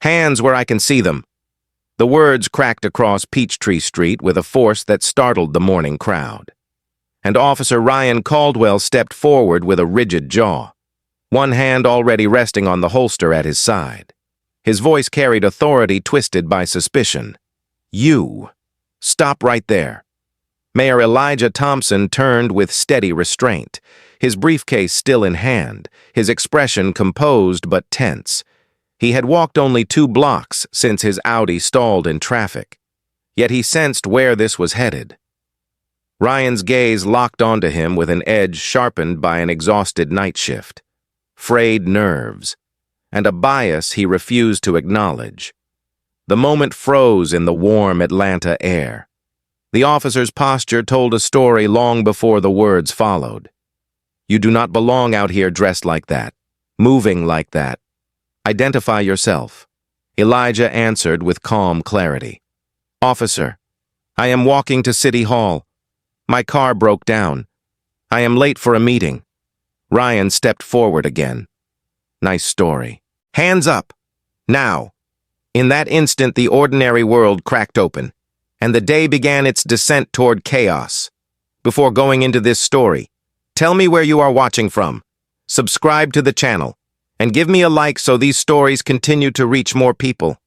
Hands where I can see them." The words cracked across Peachtree Street with a force that startled the morning crowd. And Officer Ryan Caldwell stepped forward with a rigid jaw, one hand already resting on the holster at his side. His voice carried authority twisted by suspicion. "You. Stop right there." Mayor Elijah Thompson turned with steady restraint, his briefcase still in hand, his expression composed but tense. He had walked only 2 blocks since his Audi stalled in traffic, yet he sensed where this was headed. Ryan's gaze locked onto him with an edge sharpened by an exhausted night shift, frayed nerves, and a bias he refused to acknowledge. The moment froze in the warm Atlanta air. The officer's posture told a story long before the words followed. "You do not belong out here dressed like that, moving like that. Identify yourself." Elijah answered with calm clarity. "Officer, I am walking to City Hall. My car broke down. I am late for a meeting." Ryan stepped forward again. "Nice story. Hands up. Now." In that instant, the ordinary world cracked open, and the day began its descent toward chaos. Before going into this story, tell me where you are watching from, subscribe to the channel, and give me a like so these stories continue to reach more people.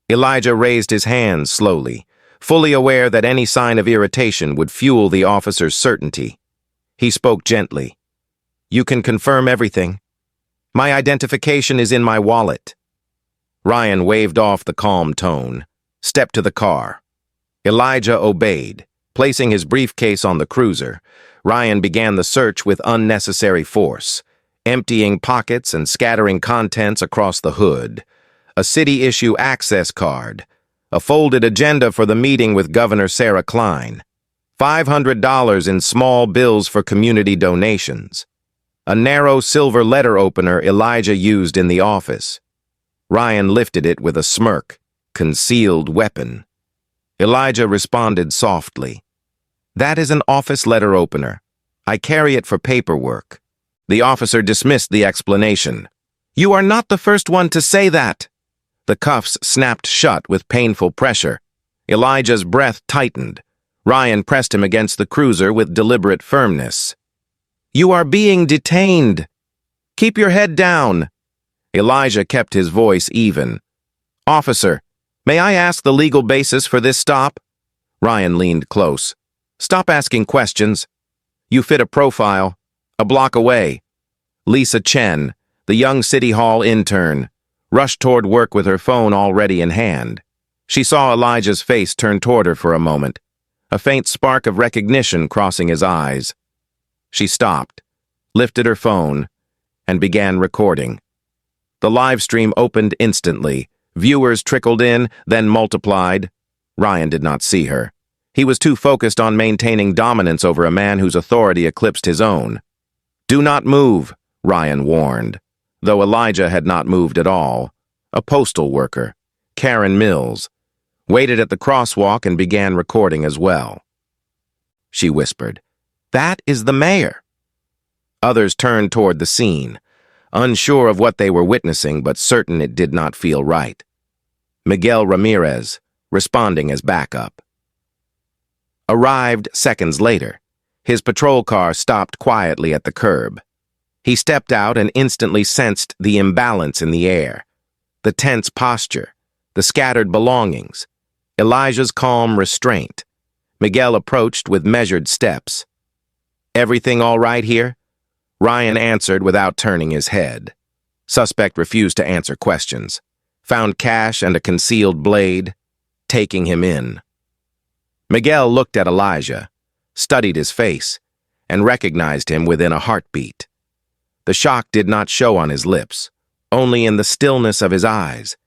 Elijah raised his hands slowly, fully aware that any sign of irritation would fuel the officer's certainty. He spoke gently. "You can confirm everything. My identification is in my wallet." Ryan waved off the calm tone, stepped to the car. Elijah obeyed. Placing his briefcase on the cruiser, Ryan began the search with unnecessary force, emptying pockets and scattering contents across the hood. A city-issue access card, a folded agenda for the meeting with Governor Sarah Klein, $500 in small bills for community donations, a narrow silver letter opener Elijah used in the office. Ryan lifted it with a smirk. Concealed weapon. Elijah responded softly. "That is an office letter opener. I carry it for paperwork." The officer dismissed the explanation. "You are not the first one to say that." The cuffs snapped shut with painful pressure. Elijah's breath tightened. Ryan pressed him against the cruiser with deliberate firmness. "You are being detained. Keep your head down." Elijah kept his voice even. "Officer, may I ask the legal basis for this stop?" Ryan leaned close. "Stop asking questions. You fit a profile. A block away." Lisa Chen, the young City Hall intern, rushed toward work with her phone already in hand. She saw Elijah's face turn toward her for a moment, a faint spark of recognition crossing his eyes. She stopped, lifted her phone, and began recording. The live stream opened instantly. Viewers trickled in, then multiplied. Ryan did not see her. He was too focused on maintaining dominance over a man whose authority eclipsed his own. "Do not move," Ryan warned, though Elijah had not moved at all. A postal worker, Karen Mills, waited at the crosswalk and began recording as well. She whispered, "That is the mayor." Others turned toward the scene, unsure of what they were witnessing but certain it did not feel right. Miguel Ramirez, responding as backup. Arrived seconds later, his patrol car stopped quietly at the curb. He stepped out and instantly sensed the imbalance in the air, the tense posture, the scattered belongings, Elijah's calm restraint. Miguel approached with measured steps. "Everything all right here?" Ryan answered without turning his head. Suspect refused to answer questions. Found cash and a concealed blade, taking him in. Miguel looked at Elijah, studied his face, and recognized him within a heartbeat. The shock did not show on his lips, only in the stillness of his eyes.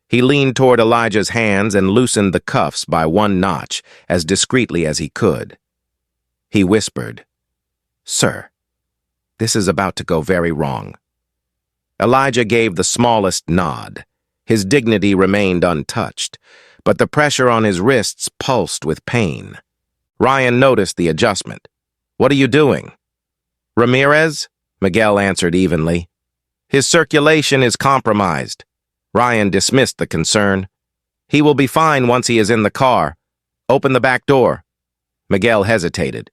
He leaned toward Elijah's hands and loosened the cuffs by one notch as discreetly as he could. He whispered, "Sir, this is about to go very wrong." Elijah gave the smallest nod. His dignity remained untouched, but the pressure on his wrists pulsed with pain. Ryan noticed the adjustment. "What are you doing?" "Ramirez?" Miguel answered evenly. "His circulation is compromised. Ryan dismissed the concern. He will be fine once he is in the car. Open the back door. Miguel hesitated.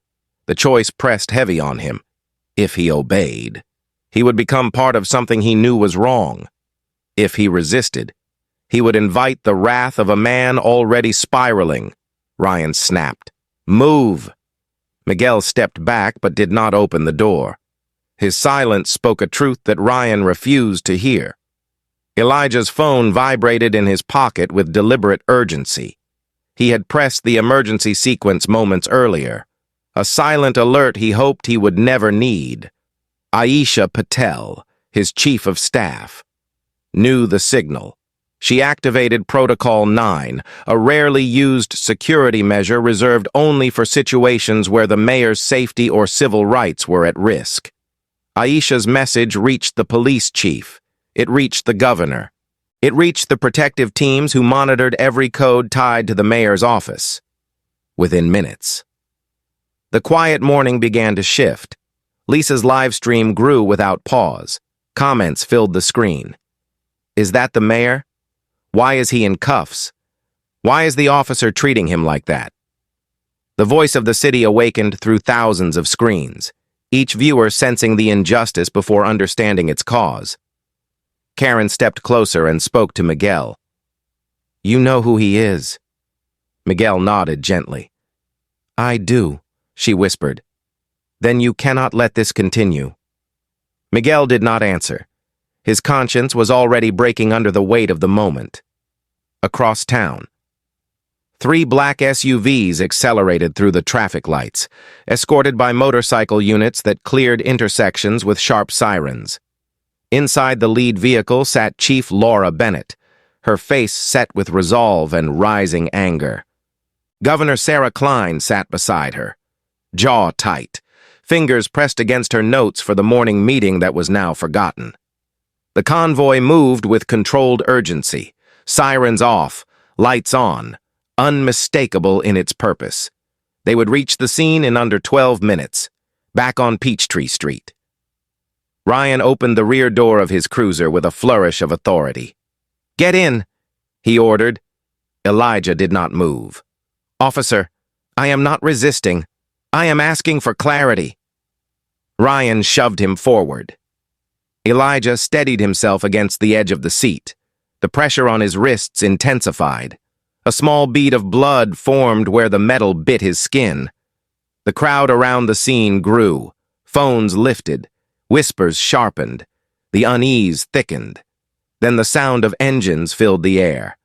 The choice pressed heavy on him. If he obeyed, he would become part of something he knew was wrong. If he resisted, he would invite the wrath of a man already spiraling. Ryan snapped. Move! Miguel stepped back but did not open the door. His silence spoke a truth that Ryan refused to hear. Elijah's phone vibrated in his pocket with deliberate urgency. He had pressed the emergency sequence moments earlier, a silent alert he hoped he would never need. Aisha Patel, his chief of staff, knew the signal. She activated Protocol 9, a rarely used security measure reserved only for situations where the mayor's safety or civil rights were at risk. Aisha's message reached the police chief. It reached the governor. It reached the protective teams who monitored every code tied to the mayor's office. Within minutes, the quiet morning began to shift. Lisa's live stream grew without pause. Comments filled the screen. Is that the mayor? Why is he in cuffs? Why is the officer treating him like that? The voice of the city awakened through thousands of screens, each viewer sensing the injustice before understanding its cause. Karen stepped closer and spoke to Miguel. You know who he is. Miguel nodded gently. I do, she whispered. Then you cannot let this continue. Miguel did not answer. His conscience was already breaking under the weight of the moment. Across town, 3 black SUVs accelerated through the traffic lights, escorted by motorcycle units that cleared intersections with sharp sirens. Inside the lead vehicle sat Chief Laura Bennett, her face set with resolve and rising anger. Governor Sarah Klein sat beside her, jaw tight, fingers pressed against her notes for the morning meeting that was now forgotten. The convoy moved with controlled urgency, sirens off, lights on, unmistakable in its purpose. They would reach the scene in under 12 minutes, back on Peachtree Street. Ryan opened the rear door of his cruiser with a flourish of authority. Get in, he ordered. Elijah did not move. Officer, I am not resisting. I am asking for clarity. Ryan shoved him forward. Elijah steadied himself against the edge of the seat. The pressure on his wrists intensified. A small bead of blood formed where the metal bit his skin. The crowd around the scene grew. Phones lifted. Whispers sharpened. The unease thickened. Then the sound of engines filled the air.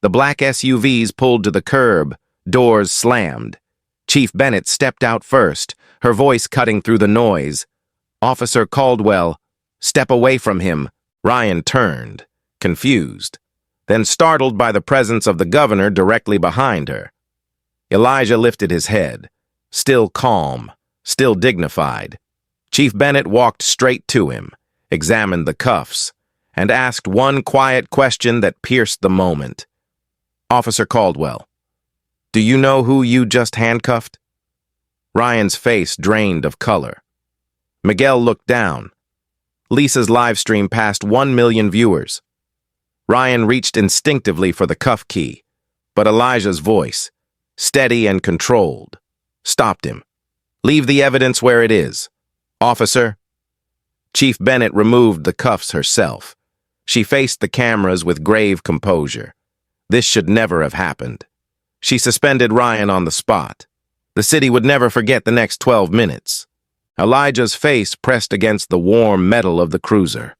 The black SUVs pulled to the curb. Doors slammed. Chief Bennett stepped out first, her voice cutting through the noise. Officer Caldwell, step away from him. Ryan turned, confused, then startled by the presence of the governor directly behind her. Elijah lifted his head, still calm, still dignified. Chief Bennett walked straight to him, examined the cuffs, and asked one quiet question that pierced the moment. Officer Caldwell, do you know who you just handcuffed? Ryan's face drained of color. Miguel looked down. Lisa's live stream passed 1 million viewers. Ryan reached instinctively for the cuff key, but Elijah's voice, steady and controlled, stopped him. Leave the evidence where it is. Officer. Chief Bennett removed the cuffs herself. She faced the cameras with grave composure. This should never have happened. She suspended Ryan on the spot. The city would never forget the next 12 minutes. Elijah's face pressed against the warm metal of the cruiser,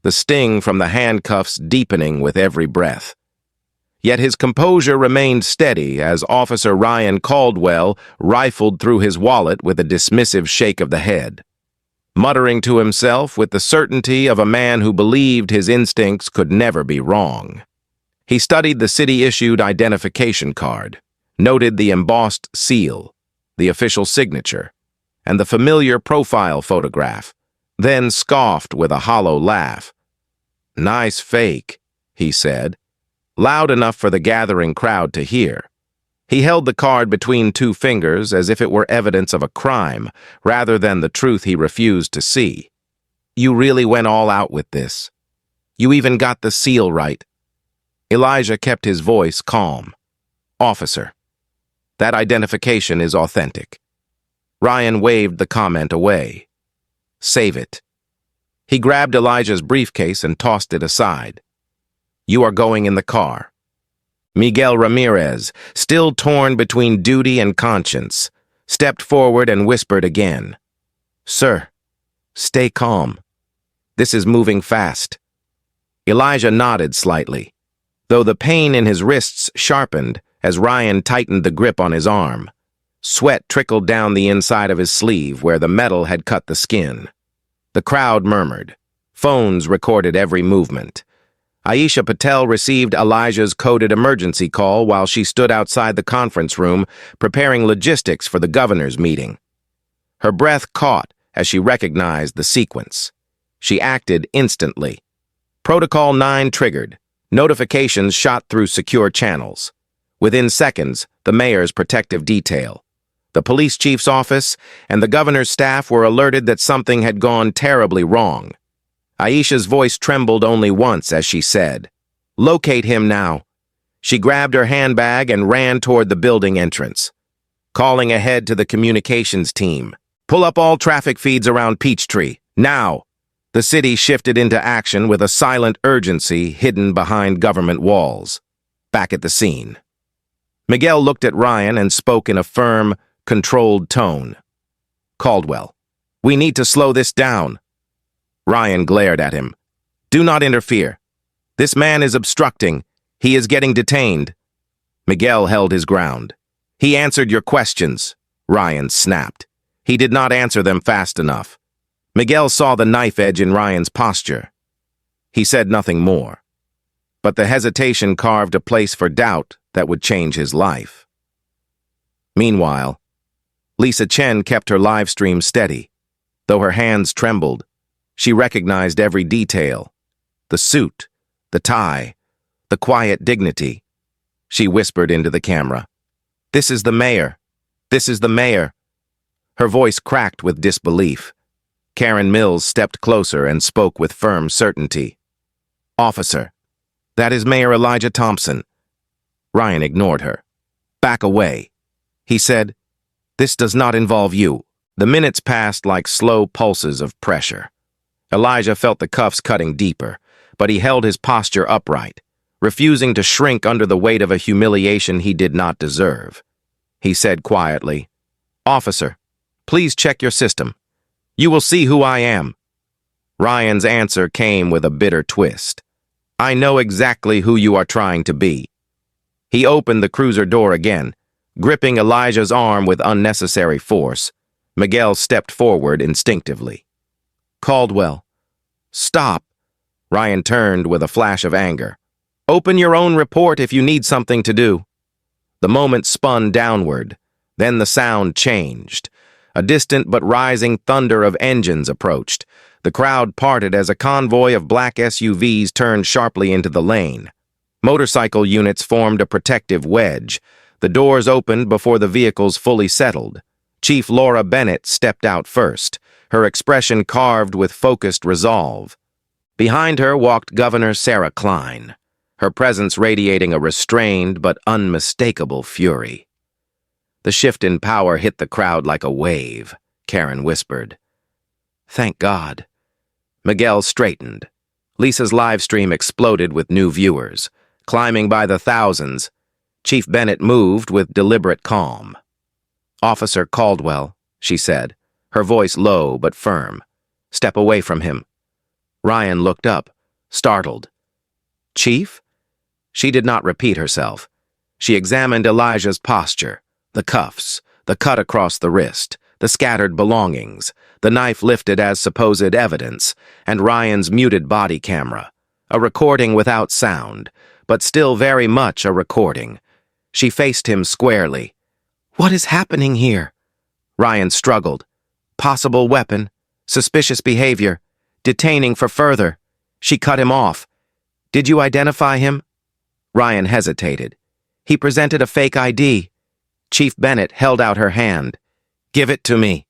the sting from the handcuffs deepening with every breath. Yet his composure remained steady as Officer Ryan Caldwell rifled through his wallet with a dismissive shake of the head. Muttering to himself with the certainty of a man who believed his instincts could never be wrong. He studied the city-issued identification card, noted the embossed seal, the official signature, and the familiar profile photograph, then scoffed with a hollow laugh. Nice fake, he said, loud enough for the gathering crowd to hear. He held the card between 2 fingers as if it were evidence of a crime, rather than the truth he refused to see. You really went all out with this. You even got the seal right." Elijah kept his voice calm. "Officer, that identification is authentic." Ryan waved the comment away. "Save it." He grabbed Elijah's briefcase and tossed it aside. "You are going in the car." Miguel Ramirez, still torn between duty and conscience, stepped forward and whispered again, "Sir, stay calm. This is moving fast." Elijah nodded slightly, though the pain in his wrists sharpened as Ryan tightened the grip on his arm. Sweat trickled down the inside of his sleeve where the metal had cut the skin. The crowd murmured. Phones recorded every movement. Aisha Patel received Elijah's coded emergency call while she stood outside the conference room preparing logistics for the governor's meeting. Her breath caught as she recognized the sequence. She acted instantly. Protocol 9 triggered. Notifications shot through secure channels. Within seconds, the mayor's protective detail, the police chief's office, and the governor's staff were alerted that something had gone terribly wrong. Aisha's voice trembled only once as she said, "Locate him now." She grabbed her handbag and ran toward the building entrance. Calling ahead to the communications team, "Pull up all traffic feeds around Peachtree, now." The city shifted into action with a silent urgency hidden behind government walls. Back at the scene, Miguel looked at Ryan and spoke in a firm, controlled tone. "Caldwell, we need to slow this down." Ryan glared at him. "Do not interfere. This man is obstructing. He is getting detained." Miguel held his ground. "He answered your questions," Ryan snapped. He did not answer them fast enough. Miguel saw the knife edge in Ryan's posture. He said nothing more. But the hesitation carved a place for doubt that would change his life. Meanwhile, Lisa Chen kept her live stream steady. Though her hands trembled, she recognized every detail. The suit, the tie, the quiet dignity. She whispered into the camera, "This is the mayor. This is the mayor." Her voice cracked with disbelief. Karen Mills stepped closer and spoke with firm certainty. "Officer, that is Mayor Elijah Thompson." Ryan ignored her. "Back away." He said, "This does not involve you." The minutes passed like slow pulses of pressure. Elijah felt the cuffs cutting deeper, but he held his posture upright, refusing to shrink under the weight of a humiliation he did not deserve. He said quietly, "Officer, please check your system. You will see who I am." Ryan's answer came with a bitter twist. "I know exactly who you are trying to be." He opened the cruiser door again, gripping Elijah's arm with unnecessary force. Miguel stepped forward instinctively. "Caldwell, stop." Ryan turned with a flash of anger. "Open your own report if you need something to do." The moment spun downward. Then the sound changed. A distant but rising thunder of engines approached. The crowd parted as a convoy of black SUVs turned sharply into the lane. Motorcycle units formed a protective wedge. The doors opened before the vehicles fully settled. Chief Laura Bennett stepped out first, her expression carved with focused resolve. Behind her walked Governor Sarah Klein, her presence radiating a restrained but unmistakable fury. The shift in power hit the crowd like a wave, Karen whispered. "Thank God." Miguel straightened. Lisa's live stream exploded with new viewers, climbing by the thousands. Chief Bennett moved with deliberate calm. "Officer Caldwell," she said, her voice low but firm. "Step away from him." Ryan looked up, startled. "Chief?" She did not repeat herself. She examined Elijah's posture, the cuffs, the cut across the wrist, the scattered belongings, the knife lifted as supposed evidence, and Ryan's muted body camera. A recording without sound, but still very much a recording. She faced him squarely. "What is happening here?" Ryan struggled. "Possible weapon, suspicious behavior, detaining for further." She cut him off. "Did you identify him?" Ryan hesitated. "He presented a fake ID." Chief Bennett held out her hand. "Give it to me."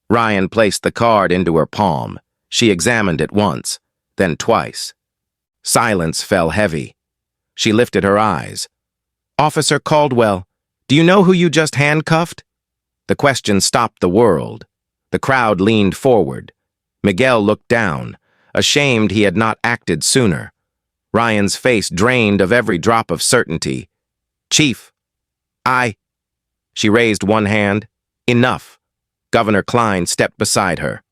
Ryan placed the card into her palm. She examined it once, then twice. Silence fell heavy. She lifted her eyes. "Officer Caldwell, do you know who you just handcuffed?" The question stopped the world. The crowd leaned forward. Miguel looked down, ashamed he had not acted sooner. Ryan's face drained of every drop of certainty. "Chief, I—" She raised one hand. "Enough." Governor Klein stepped beside her.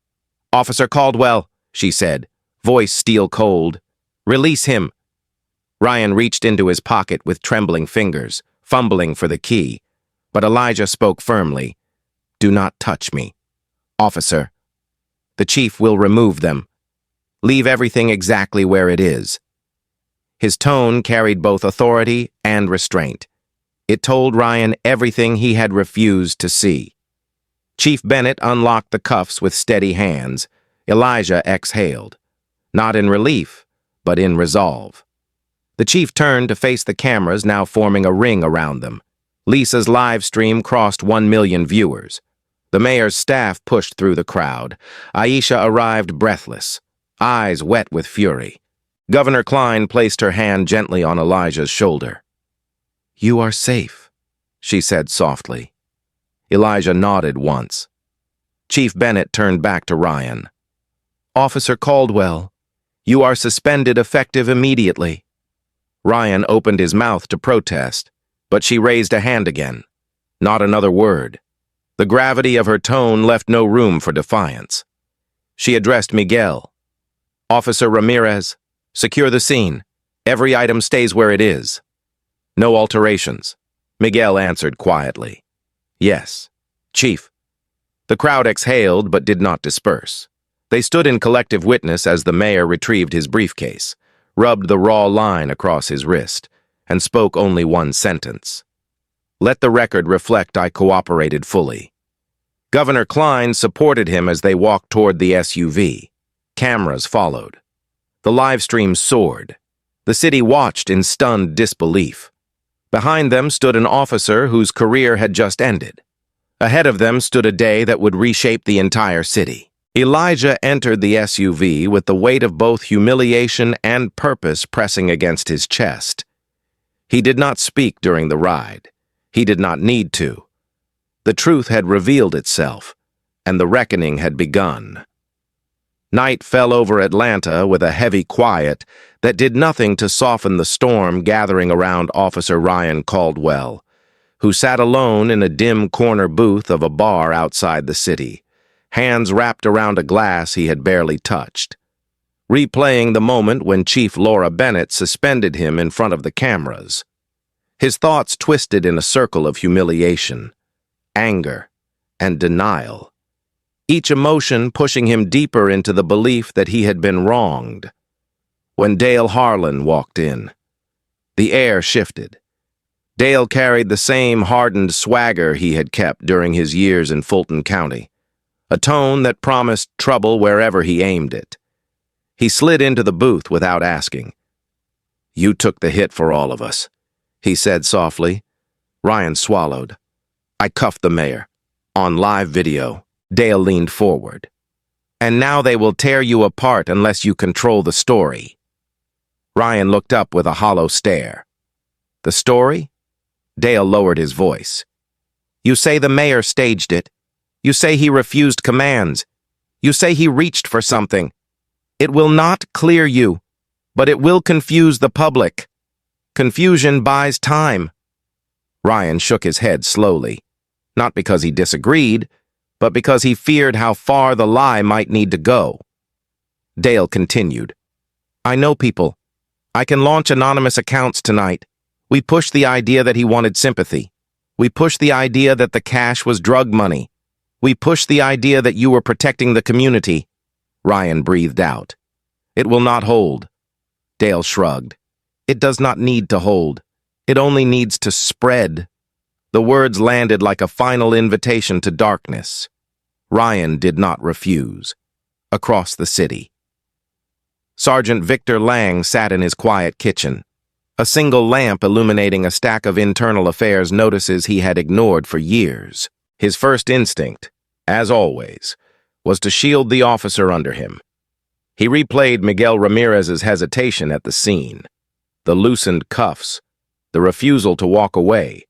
"Officer Caldwell," she said, voice steel cold. "Release him." Ryan reached into his pocket with trembling fingers, fumbling for the key. But Elijah spoke firmly. "Do not touch me. Officer, the chief will remove them. Leave everything exactly where it is." His tone carried both authority and restraint. It told Ryan everything he had refused to see. Chief Bennett unlocked the cuffs with steady hands. Elijah exhaled. Not in relief, but in resolve. The chief turned to face the cameras now forming a ring around them. Lisa's live stream crossed 1 million viewers. The mayor's staff pushed through the crowd. Aisha arrived breathless, eyes wet with fury. Governor Klein placed her hand gently on Elijah's shoulder. "You are safe," she said softly. Elijah nodded once. Chief Bennett turned back to Ryan. "Officer Caldwell, you are suspended effective immediately." Ryan opened his mouth to protest, but she raised a hand again. Not another word. The gravity of her tone left no room for defiance. She addressed Miguel. "Officer Ramirez, secure the scene. Every item stays where it is." "No alterations," Miguel answered quietly. "Yes, Chief." The crowd exhaled but did not disperse. They stood in collective witness as the mayor retrieved his briefcase, rubbed the raw line across his wrist, and spoke only one sentence. "Let the record reflect I cooperated fully." Governor Klein supported him as they walked toward the SUV. Cameras followed. The live stream soared. The city watched in stunned disbelief. Behind them stood an officer whose career had just ended. Ahead of them stood a day that would reshape the entire city. Elijah entered the SUV with the weight of both humiliation and purpose pressing against his chest. He did not speak during the ride. He did not need to. The truth had revealed itself, and the reckoning had begun. Night fell over Atlanta with a heavy quiet that did nothing to soften the storm gathering around Officer Ryan Caldwell, who sat alone in a dim corner booth of a bar outside the city, hands wrapped around a glass he had barely touched, replaying the moment when Chief Laura Bennett suspended him in front of the cameras. His thoughts twisted in a circle of humiliation, anger, and denial, each emotion pushing him deeper into the belief that he had been wronged. When Dale Harlan walked in, the air shifted. Dale carried the same hardened swagger he had kept during his years in Fulton County, a tone that promised trouble wherever he aimed it. He slid into the booth without asking. "You took the hit for all of us," he said softly. Ryan swallowed. "I cuffed the mayor. On live video." Dale leaned forward. "And now they will tear you apart unless you control the story." Ryan looked up with a hollow stare. "The story?" Dale lowered his voice. "You say the mayor staged it. You say he refused commands. You say he reached for something. It will not clear you, but it will confuse the public. Confusion buys time." Ryan shook his head slowly, not because he disagreed, but because he feared how far the lie might need to go. Dale continued, "I know people. I can launch anonymous accounts tonight. We pushed the idea that he wanted sympathy. We pushed the idea that the cash was drug money. We pushed the idea that you were protecting the community." Ryan breathed out. "It will not hold." Dale shrugged. "It does not need to hold. It only needs to spread." The words landed like a final invitation to darkness. Ryan did not refuse. Across the city, Sergeant Victor Lang sat in his quiet kitchen, a single lamp illuminating a stack of internal affairs notices he had ignored for years. His first instinct, as always, was to shield the officer under him. He replayed Miguel Ramirez's hesitation at the scene, the loosened cuffs, the refusal to walk away.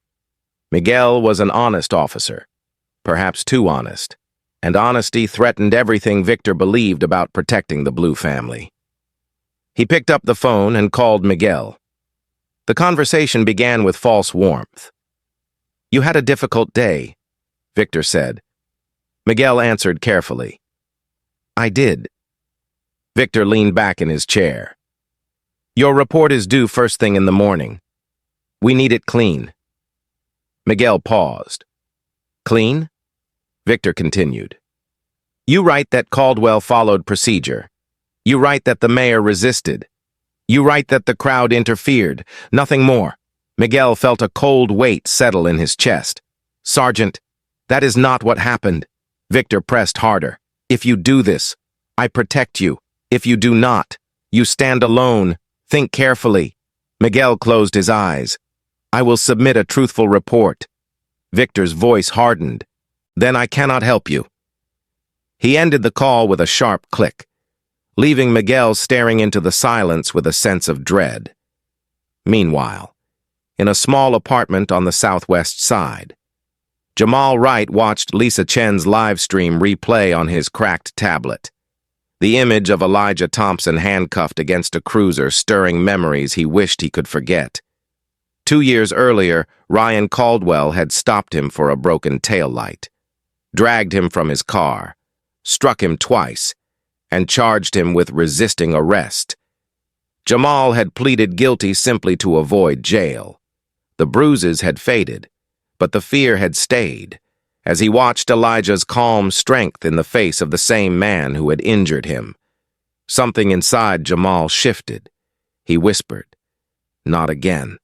Miguel was an honest officer, perhaps too honest, and honesty threatened everything Victor believed about protecting the Blue family. He picked up the phone and called Miguel. The conversation began with false warmth. "You had a difficult day," Victor said. Miguel answered carefully. "I did." Victor leaned back in his chair. "Your report is due first thing in the morning. We need it clean." Miguel paused. "Clean?" Victor continued. "You write that Caldwell followed procedure. You write that the mayor resisted. You write that the crowd interfered. Nothing more." Miguel felt a cold weight settle in his chest. "Sergeant, that is not what happened." Victor pressed harder. "If you do this, I protect you. If you do not, you stand alone. Think carefully." Miguel closed his eyes. "I will submit a truthful report." Victor's voice hardened. "Then I cannot help you." He ended the call with a sharp click, leaving Miguel staring into the silence with a sense of dread. Meanwhile, in a small apartment on the southwest side, Jamal Wright watched Lisa Chen's live stream replay on his cracked tablet. The image of Elijah Thompson handcuffed against a cruiser stirring memories he wished he could forget. 2 years earlier, Ryan Caldwell had stopped him for a broken taillight, dragged him from his car, struck him twice, and charged him with resisting arrest. Jamal had pleaded guilty simply to avoid jail. The bruises had faded, but the fear had stayed, as he watched Elijah's calm strength in the face of the same man who had injured him. Something inside Jamal shifted. He whispered, "Not again."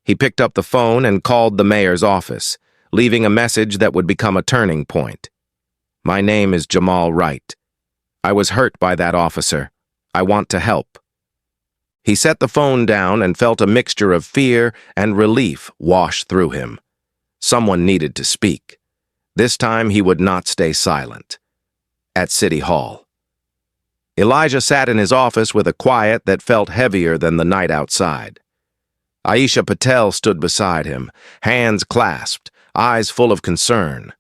He picked up the phone and called the mayor's office, leaving a message that would become a turning point. "My name is Jamal Wright. I was hurt by that officer. I want to help." He set the phone down and felt a mixture of fear and relief wash through him. Someone needed to speak. This time he would not stay silent. At City Hall, Elijah sat in his office with a quiet that felt heavier than the night outside. Aisha Patel stood beside him, hands clasped, eyes full of concern.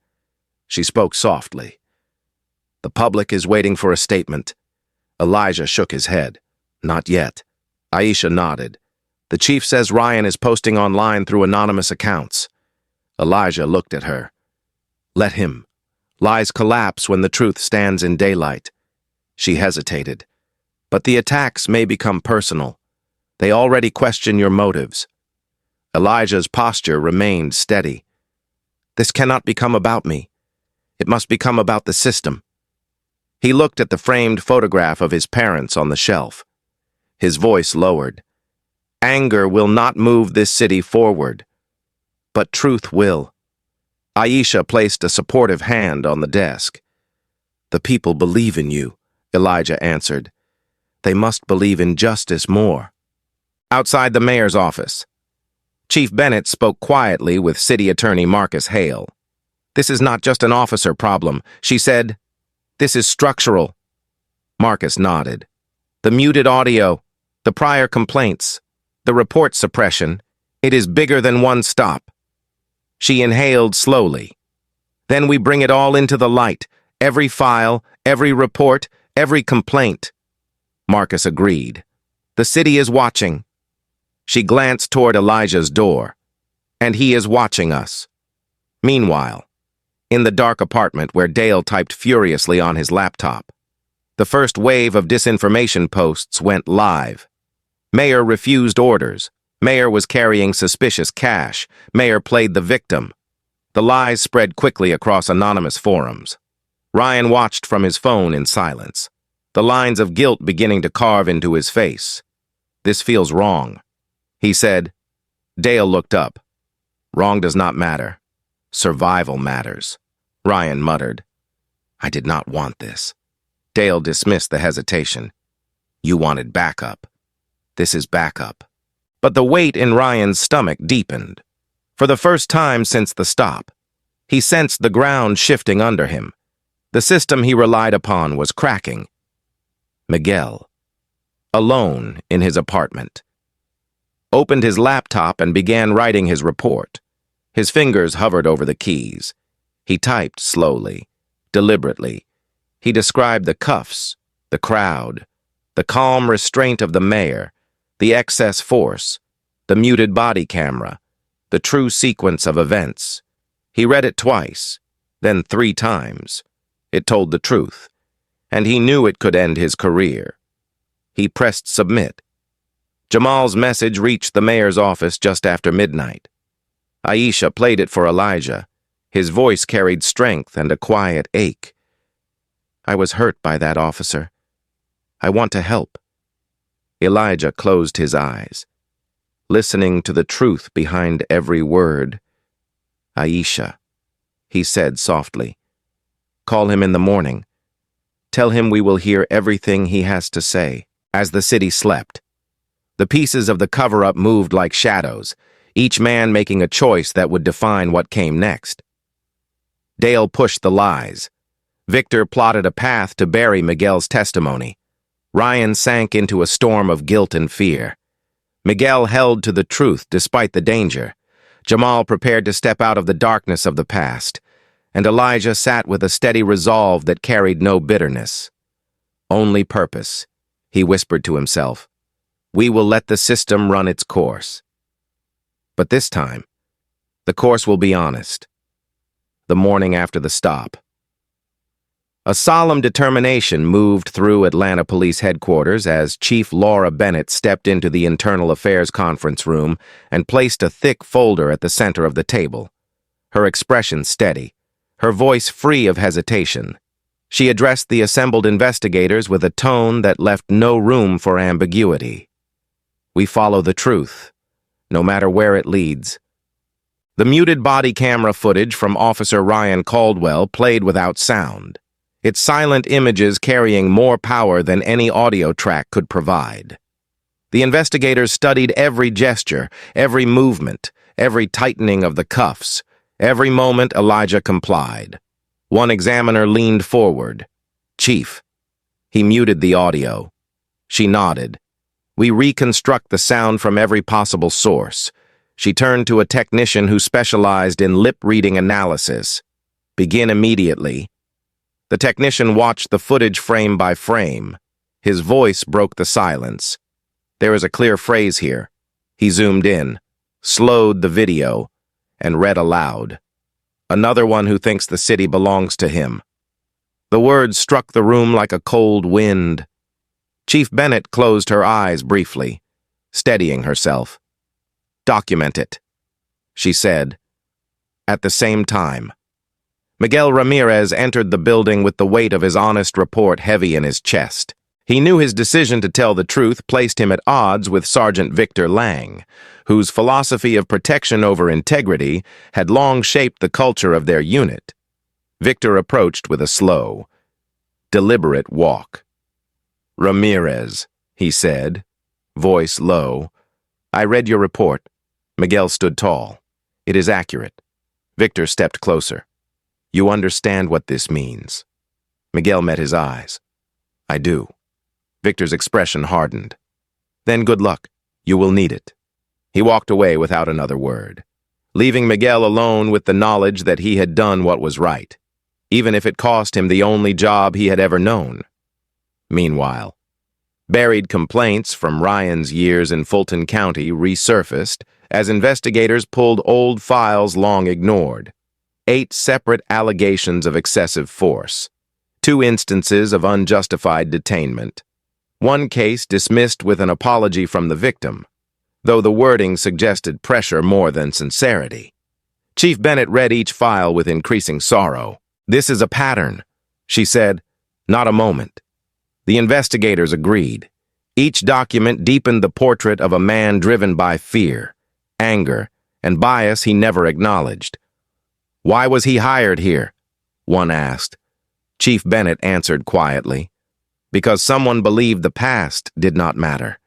She spoke softly. "The public is waiting for a statement." Elijah shook his head. "Not yet." Aisha nodded. "The chief says Ryan is posting online through anonymous accounts." Elijah looked at her. "Let him. Lies collapse when the truth stands in daylight." She hesitated. "But the attacks may become personal. They already question your motives." Elijah's posture remained steady. "This cannot become about me. It must become about the system." He looked at the framed photograph of his parents on the shelf. His voice lowered. "Anger will not move this city forward, but truth will." Aisha placed a supportive hand on the desk. "The people believe in you," Elijah answered. "They must believe in justice more." Outside the mayor's office, Chief Bennett spoke quietly with City Attorney Marcus Hale. "This is not just an officer problem," she said. "This is structural." Marcus nodded. "The muted audio, the prior complaints, the report suppression, it is bigger than one stop." She inhaled slowly. "Then we bring it all into the light, every file, every report, every complaint." Marcus agreed. "The city is watching." She glanced toward Elijah's door. "And he is watching us." Meanwhile, in the dark apartment where Dale typed furiously on his laptop, the first wave of disinformation posts went live. Mayor refused orders. Mayor was carrying suspicious cash. Mayor played the victim. The lies spread quickly across anonymous forums. Ryan watched from his phone in silence, the lines of guilt beginning to carve into his face. "This feels wrong," he said. Dale looked up. "Wrong does not matter. Survival matters," Ryan muttered. "I did not want this." Dale dismissed the hesitation. "You wanted backup. This is backup." But the weight in Ryan's stomach deepened. For the first time since the stop, he sensed the ground shifting under him. The system he relied upon was cracking. Miguel, alone in his apartment, opened his laptop and began writing his report. His fingers hovered over the keys. He typed slowly, deliberately. He described the cuffs, the crowd, the calm restraint of the mayor, the excess force, the muted body camera, the true sequence of events. He read it twice, then 3 times. It told the truth, and he knew it could end his career. He pressed submit. Jamal's message reached the mayor's office just after midnight. Aisha played it for Elijah. His voice carried strength and a quiet ache. "I was hurt by that, officer. I want to help." Elijah closed his eyes, listening to the truth behind every word. "Aisha," he said softly. "Call him in the morning. Tell him we will hear everything he has to say." As the city slept, the pieces of the cover-up moved like shadows, each man making a choice that would define what came next. Dale pushed the lies. Victor plotted a path to bury Miguel's testimony. Ryan sank into a storm of guilt and fear. Miguel held to the truth despite the danger. Jamal prepared to step out of the darkness of the past, and Elijah sat with a steady resolve that carried no bitterness. Only purpose, he whispered to himself. We will let the system run its course. But this time, the course will be honest. The morning after the stop. A solemn determination moved through Atlanta Police Headquarters as Chief Laura Bennett stepped into the Internal Affairs conference room and placed a thick folder at the center of the table. Her expression steady, her voice free of hesitation. She addressed the assembled investigators with a tone that left no room for ambiguity. We follow the truth, no matter where it leads. The muted body camera footage from Officer Ryan Caldwell played without sound, its silent images carrying more power than any audio track could provide. The investigators studied every gesture, every movement, every tightening of the cuffs. Every moment Elijah complied. One examiner leaned forward. "Chief." He muted the audio. She nodded. "We reconstruct the sound from every possible source." She turned to a technician who specialized in lip-reading analysis. "Begin immediately." The technician watched the footage frame by frame. His voice broke the silence. "There is a clear phrase here." He zoomed in, slowed the video, and read aloud. "Another one who thinks the city belongs to him." The words struck the room like a cold wind. Chief Bennett closed her eyes briefly, steadying herself. "Document it," she said. At the same time, Miguel Ramirez entered the building with the weight of his honest report heavy in his chest. He knew his decision to tell the truth placed him at odds with Sergeant Victor Lang, whose philosophy of protection over integrity had long shaped the culture of their unit. Victor approached with a slow, deliberate walk. "Ramirez," he said, voice low. "I read your report." Miguel stood tall. "It is accurate." Victor stepped closer. "You understand what this means?" Miguel met his eyes. "I do." Victor's expression hardened. "Then good luck. You will need it." He walked away without another word, leaving Miguel alone with the knowledge that he had done what was right, even if it cost him the only job he had ever known. Meanwhile, buried complaints from Ryan's years in Fulton County resurfaced as investigators pulled old files long ignored. 8 separate allegations of excessive force, 2 instances of unjustified detainment, 1 case dismissed with an apology from the victim, though the wording suggested pressure more than sincerity. Chief Bennett read each file with increasing sorrow. "This is a pattern," she said, "not a moment." The investigators agreed. Each document deepened the portrait of a man driven by fear, anger, and bias he never acknowledged. "Why was he hired here?" one asked. Chief Bennett answered quietly. "Because someone believed the past did not matter.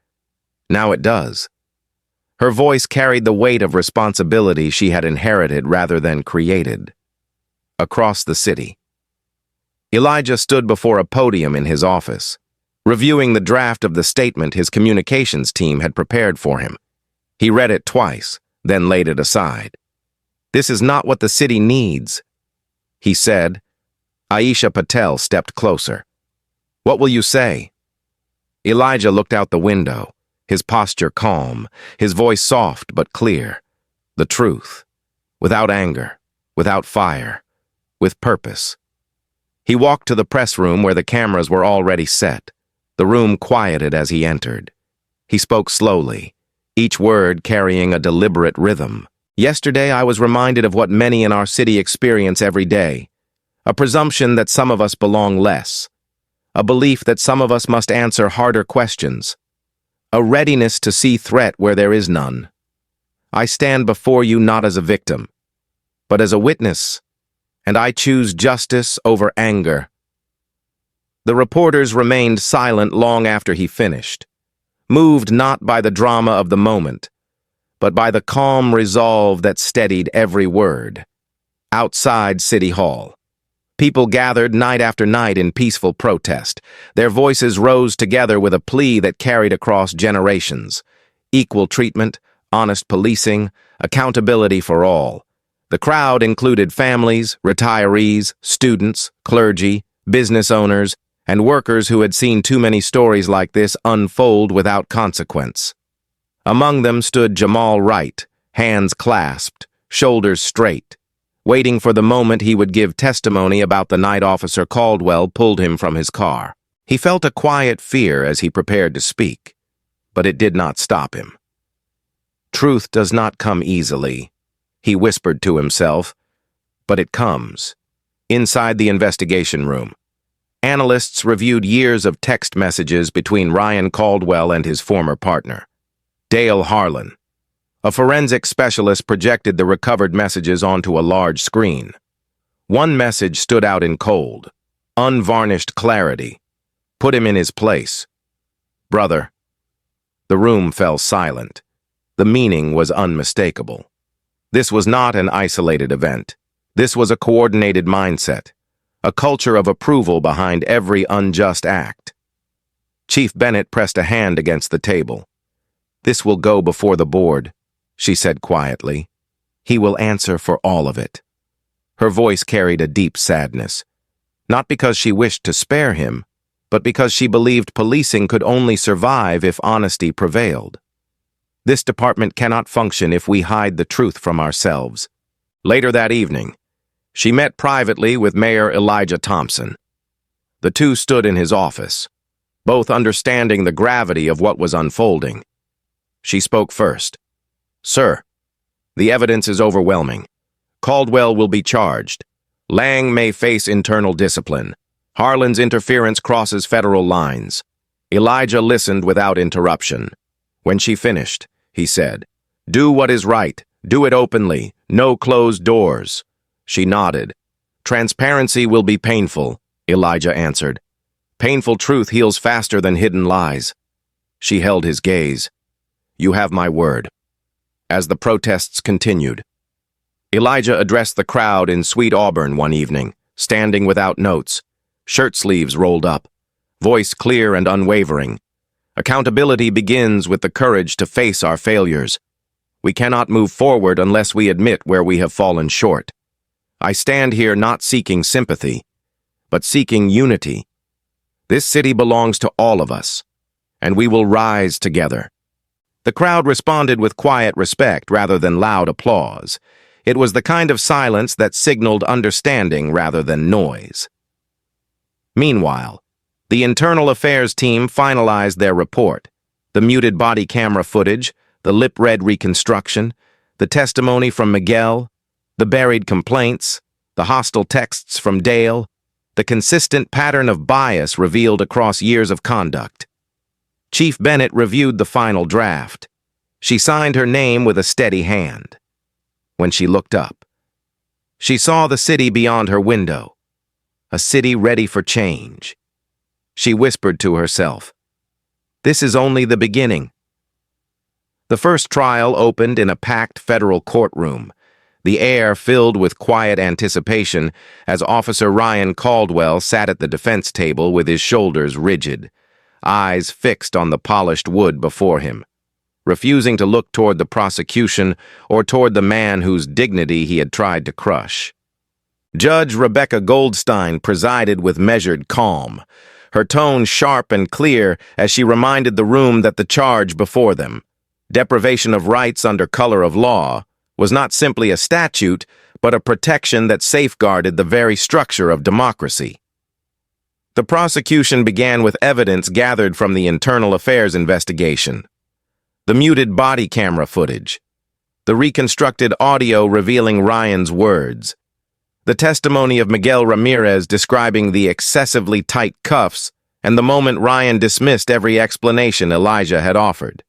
Now it does." Her voice carried the weight of responsibility she had inherited rather than created. Across the city, Elijah stood before a podium in his office. reviewing the draft of the statement his communications team had prepared for him. He read it twice, then laid it aside. "This is not what the city needs," he said. Aisha Patel stepped closer. "What will you say?" Elijah looked out the window, his posture calm, his voice soft but clear. The truth, without anger, without fire, with purpose. He walked to the press room where the cameras were already set. The room quieted as he entered. He spoke slowly, each word carrying a deliberate rhythm. "Yesterday I was reminded of what many in our city experience every day. A presumption that some of us belong less. A belief that some of us must answer harder questions. A readiness to see threat where there is none. I stand before you not as a victim, but as a witness, and I choose justice over anger." The reporters remained silent long after he finished, moved not by the drama of the moment, but by the calm resolve that steadied every word. Outside City Hall, people gathered night after night in peaceful protest. Their voices rose together with a plea that carried across generations. Equal treatment, honest policing, accountability for all. The crowd included families, retirees, students, clergy, business owners, and workers who had seen too many stories like this unfold without consequence. Among them stood Jamal Wright, hands clasped, shoulders straight, waiting for the moment he would give testimony about the night Officer Caldwell pulled him from his car. He felt a quiet fear as he prepared to speak, but it did not stop him. "Truth does not come easily," he whispered to himself, "but it comes." Inside the investigation room, analysts reviewed years of text messages between Ryan Caldwell and his former partner, Dale Harlan. A forensic specialist projected the recovered messages onto a large screen. One message stood out in cold, unvarnished clarity. "Put him in his place. Brother." The room fell silent. The meaning was unmistakable. This was not an isolated event. This was a coordinated mindset, a culture of approval behind every unjust act. Chief Bennett pressed a hand against the table. "This will go before the board," she said quietly. "He will answer for all of it." Her voice carried a deep sadness, not because she wished to spare him, but because she believed policing could only survive if honesty prevailed. This department cannot function if we hide the truth from ourselves. Later that evening, she met privately with Mayor Elijah Thompson. The two stood in his office, both understanding the gravity of what was unfolding. She spoke first. "Sir, the evidence is overwhelming. Caldwell will be charged. Lang may face internal discipline. Harlan's interference crosses federal lines." Elijah listened without interruption. When she finished, he said, "Do what is right. Do it openly. No closed doors." She nodded. "Transparency will be painful," Elijah answered. "Painful truth heals faster than hidden lies." She held his gaze. "You have my word." As the protests continued, Elijah addressed the crowd in Sweet Auburn one evening, standing without notes, shirt sleeves rolled up, voice clear and unwavering. "Accountability begins with the courage to face our failures. We cannot move forward unless we admit where we have fallen short. I stand here not seeking sympathy, but seeking unity. This city belongs to all of us, and we will rise together." The crowd responded with quiet respect rather than loud applause. It was the kind of silence that signaled understanding rather than noise. Meanwhile, the internal affairs team finalized their report. The muted body camera footage, the lip-read reconstruction, the testimony from Miguel, the buried complaints, the hostile texts from Dale, the consistent pattern of bias revealed across years of conduct. Chief Bennett reviewed the final draft. She signed her name with a steady hand. When she looked up, she saw the city beyond her window, a city ready for change. She whispered to herself, "This is only the beginning." The first trial opened in a packed federal courtroom, the air filled with quiet anticipation as Officer Ryan Caldwell sat at the defense table with his shoulders rigid. eyes fixed on the polished wood before him, refusing to look toward the prosecution or toward the man whose dignity he had tried to crush. Judge Rebecca Goldstein presided with measured calm, her tone sharp and clear as she reminded the room that the charge before them, deprivation of rights under color of law, was not simply a statute, but a protection that safeguarded the very structure of democracy. The prosecution began with evidence gathered from the internal affairs investigation, the muted body camera footage, the reconstructed audio revealing Ryan's words, the testimony of Miguel Ramirez describing the excessively tight cuffs, and the moment Ryan dismissed every explanation Elijah had offered.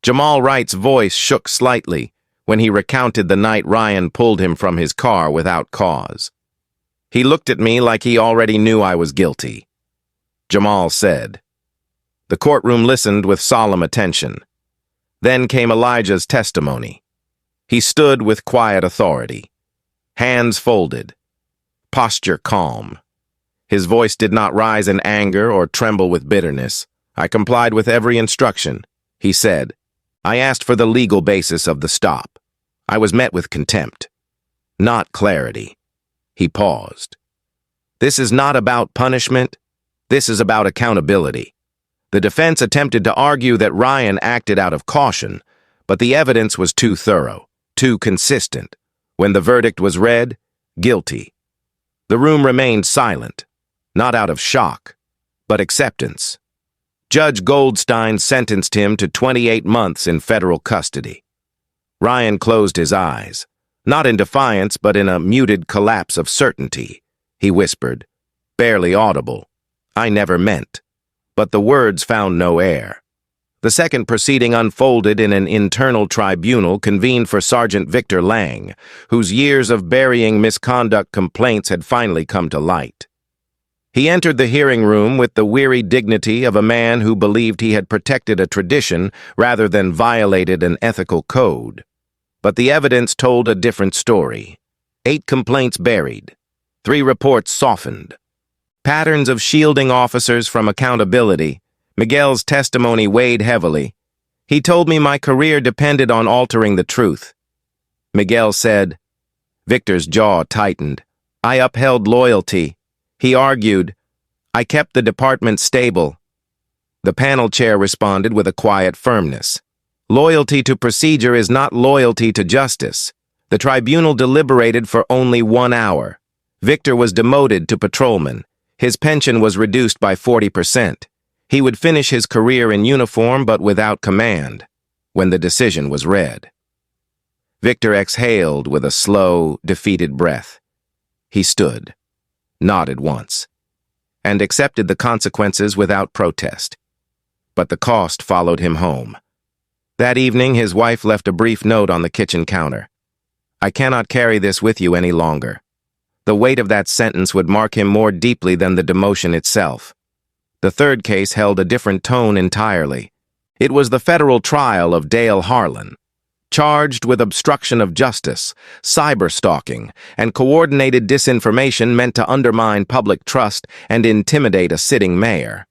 Jamal Wright's voice shook slightly when he recounted the night Ryan pulled him from his car without cause. He looked at me like he already knew I was guilty. Jamal said. The courtroom listened with solemn attention. Then came Elijah's testimony. He stood with quiet authority, hands folded, posture calm. His voice did not rise in anger or tremble with bitterness. I complied with every instruction, he said. I asked for the legal basis of the stop. I was met with contempt, not clarity. He paused. This is not about punishment. This is about accountability. The defense attempted to argue that Ryan acted out of caution, but the evidence was too thorough, too consistent. When the verdict was read, guilty. The room remained silent, not out of shock, but acceptance. Judge Goldstein sentenced him to 28 months in federal custody. Ryan closed his eyes, not in defiance but in a muted collapse of certainty. He whispered, barely audible, I never meant. But the words found no air. The second proceeding unfolded in an internal tribunal convened for Sergeant Victor Lang, whose years of burying misconduct complaints had finally come to light. He entered the hearing room with the weary dignity of a man who believed he had protected a tradition rather than violated an ethical code. But the evidence told a different story. 8 complaints buried, 3 reports softened. Patterns of shielding officers from accountability. Miguel's testimony weighed heavily. He told me my career depended on altering the truth. Miguel said. Victor's jaw tightened. I upheld loyalty. He argued. I kept the department stable. The panel chair responded with a quiet firmness. Loyalty to procedure is not loyalty to justice. The tribunal deliberated for only 1 hour. Victor was demoted to patrolman. His pension was reduced by 40%. He would finish his career in uniform but without command when the decision was read. Victor exhaled with a slow, defeated breath. He stood, nodded once, and accepted the consequences without protest. But the cost followed him home. That evening, his wife left a brief note on the kitchen counter. I cannot carry this with you any longer. The weight of that sentence would mark him more deeply than the demotion itself. The third case held a different tone entirely. It was the federal trial of Dale Harlan, charged with obstruction of justice, cyberstalking, and coordinated disinformation meant to undermine public trust and intimidate a sitting mayor.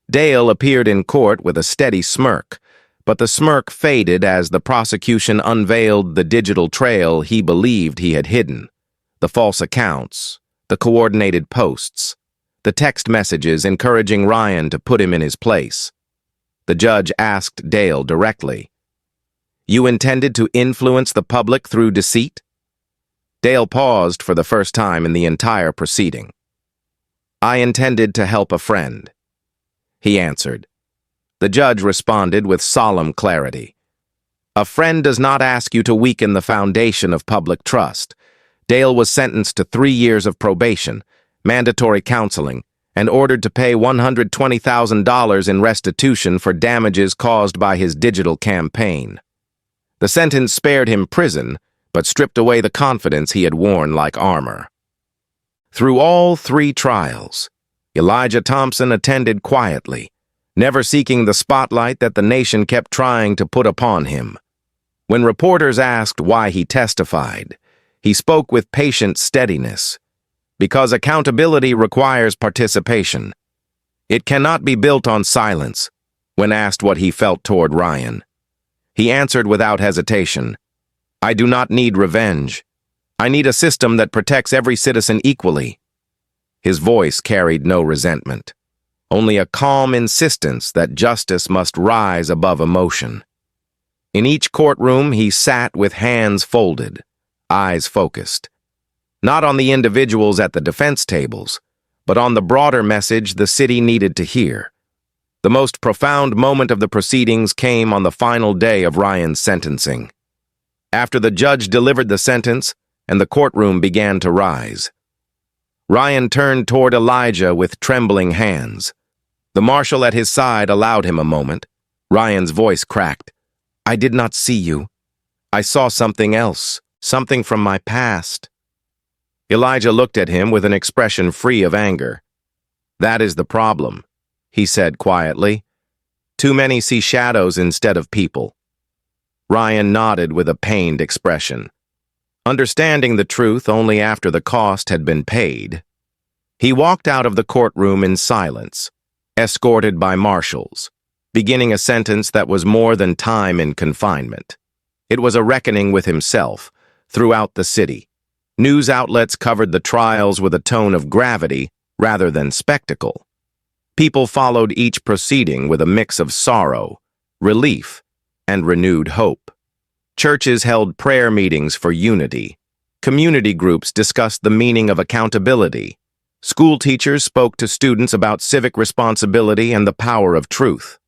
Dale appeared in court with a steady smirk, but the smirk faded as the prosecution unveiled the digital trail he believed he had hidden. The false accounts, the coordinated posts, the text messages encouraging Ryan to put him in his place. The judge asked Dale directly, You intended to influence the public through deceit? Dale paused for the first time in the entire proceeding. I intended to help a friend, he answered. The judge responded with solemn clarity. A friend does not ask you to weaken the foundation of public trust. Dale was sentenced to 3 years of probation, mandatory counseling, and ordered to pay $120,000 in restitution for damages caused by his digital campaign. The sentence spared him prison, but stripped away the confidence he had worn like armor. Through all 3 trials, Elijah Thompson attended quietly, never seeking the spotlight that the nation kept trying to put upon him. When reporters asked why he testified, he spoke with patient steadiness. Because accountability requires participation. It cannot be built on silence. When asked what he felt toward Ryan, he answered without hesitation, I do not need revenge. I need a system that protects every citizen equally. His voice carried no resentment, only a calm insistence that justice must rise above emotion. In each courtroom, he sat with hands folded, eyes focused, not on the individuals at the defense tables, but on the broader message the city needed to hear. The most profound moment of the proceedings came on the final day of Ryan's sentencing. After the judge delivered the sentence and the courtroom began to rise, Ryan turned toward Elijah with trembling hands. The marshal at his side allowed him a moment. Ryan's voice cracked. I did not see you. I saw something else, something from my past. Elijah looked at him with an expression free of anger. That is the problem, he said quietly. Too many see shadows instead of people. Ryan nodded with a pained expression. Understanding the truth only after the cost had been paid, he walked out of the courtroom in silence, escorted by marshals, beginning a sentence that was more than time in confinement. It was a reckoning with himself throughout the city. News outlets covered the trials with a tone of gravity rather than spectacle. People followed each proceeding with a mix of sorrow, relief, and renewed hope. Churches held prayer meetings for unity. Community groups discussed the meaning of accountability. School teachers spoke to students about civic responsibility and the power of truth.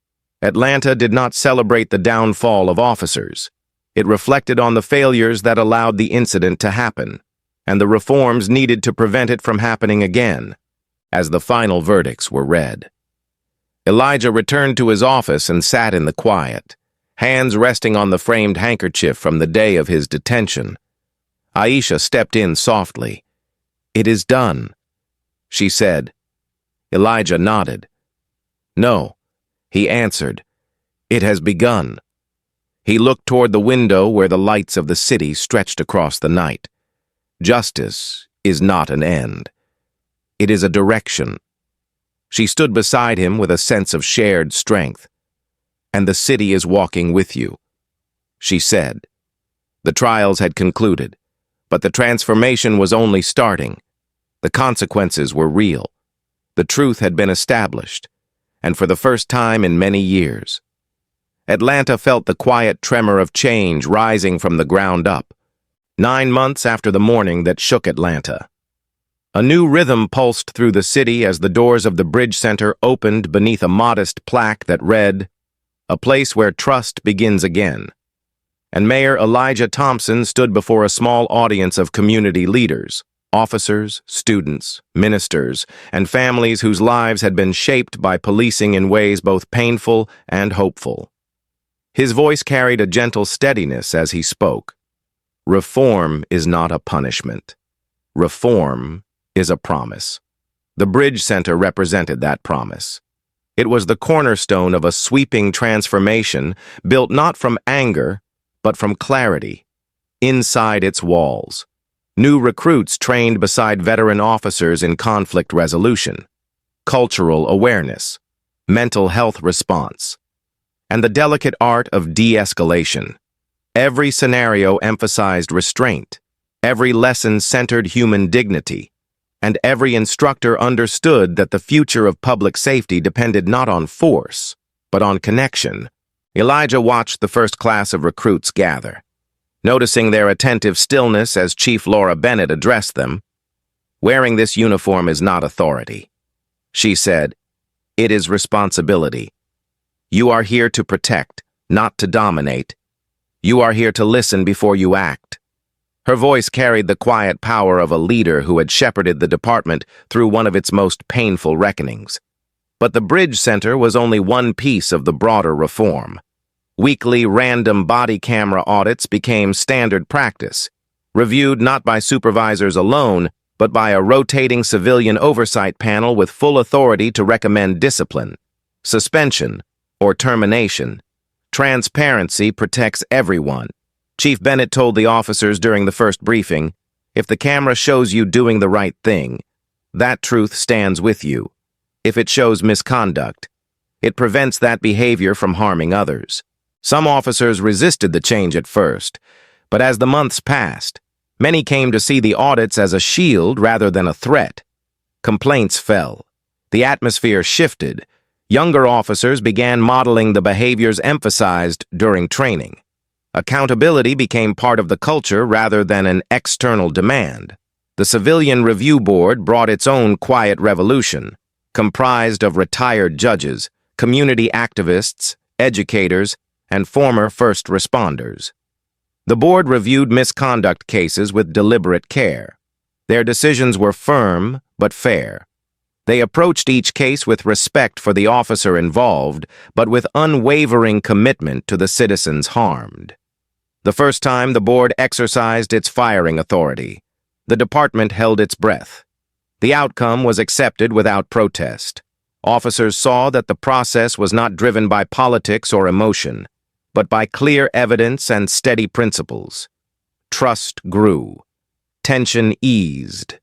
Atlanta did not celebrate the downfall of officers. It reflected on the failures that allowed the incident to happen, and the reforms needed to prevent it from happening again, as the final verdicts were read. Elijah returned to his office and sat in the quiet, hands resting on the framed handkerchief from the day of his detention. Aisha stepped in softly. It is done, she said. Elijah nodded. No, he answered. It has begun. He looked toward the window where the lights of the city stretched across the night. Justice is not an end. It is a direction. She stood beside him with a sense of shared strength. And the city is walking with you, she said. The trials had concluded, but the transformation was only starting. The consequences were real. The truth had been established, and for the first time in many years. Atlanta felt the quiet tremor of change rising from the ground up, 9 months after the morning that shook Atlanta. A new rhythm pulsed through the city as the doors of the Bridge Center opened beneath a modest plaque that read, A place where trust begins again. And Mayor Elijah Thompson stood before a small audience of community leaders, officers, students, ministers, and families whose lives had been shaped by policing in ways both painful and hopeful. His voice carried a gentle steadiness as he spoke. Reform is not a punishment. Reform is a promise. The Bridge Center represented that promise. It was the cornerstone of a sweeping transformation built not from anger, but from clarity. Inside its walls, new recruits trained beside veteran officers in conflict resolution, cultural awareness, mental health response, and the delicate art of de-escalation. Every scenario emphasized restraint, every lesson centered human dignity, and every instructor understood that the future of public safety depended not on force, but on connection. Elijah watched the first class of recruits gather, noticing their attentive stillness as Chief Laura Bennett addressed them. Wearing this uniform is not authority, she said. It is responsibility. You are here to protect, not to dominate. You are here to listen before you act. Her voice carried the quiet power of a leader who had shepherded the department through one of its most painful reckonings. But the Bridge Center was only one piece of the broader reform. Weekly random body camera audits became standard practice, reviewed not by supervisors alone, but by a rotating civilian oversight panel with full authority to recommend discipline, suspension, or termination. Transparency protects everyone. Chief Bennett told the officers during the first briefing, if the camera shows you doing the right thing, that truth stands with you. if it shows misconduct. It prevents that behavior from harming others. Some officers resisted the change at first, but as the months passed, many came to see the audits as a shield rather than a threat. Complaints fell. The atmosphere shifted. Younger officers began modeling the behaviors emphasized during training. Accountability became part of the culture rather than an external demand. The Civilian Review Board brought its own quiet revolution, comprised of retired judges, community activists, educators, and former first responders. The board reviewed misconduct cases with deliberate care. Their decisions were firm but fair. They approached each case with respect for the officer involved, but with unwavering commitment to the citizens harmed. The first time the board exercised its firing authority, the department held its breath. The outcome was accepted without protest. Officers saw that the process was not driven by politics or emotion, but by clear evidence and steady principles. Trust grew. Tension eased.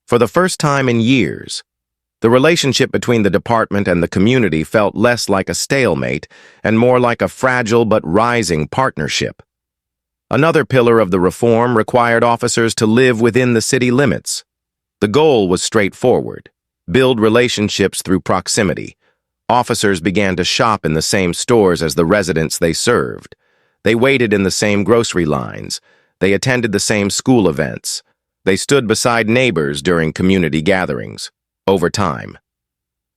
For the first time in years, the relationship between the department and the community felt less like a stalemate and more like a fragile but rising partnership. Another pillar of the reform required officers to live within the city limits. The goal was straightforward: build relationships through proximity. Officers began to shop in the same stores as the residents they served. They waited in the same grocery lines. They attended the same school events. They stood beside neighbors during community gatherings. Over time,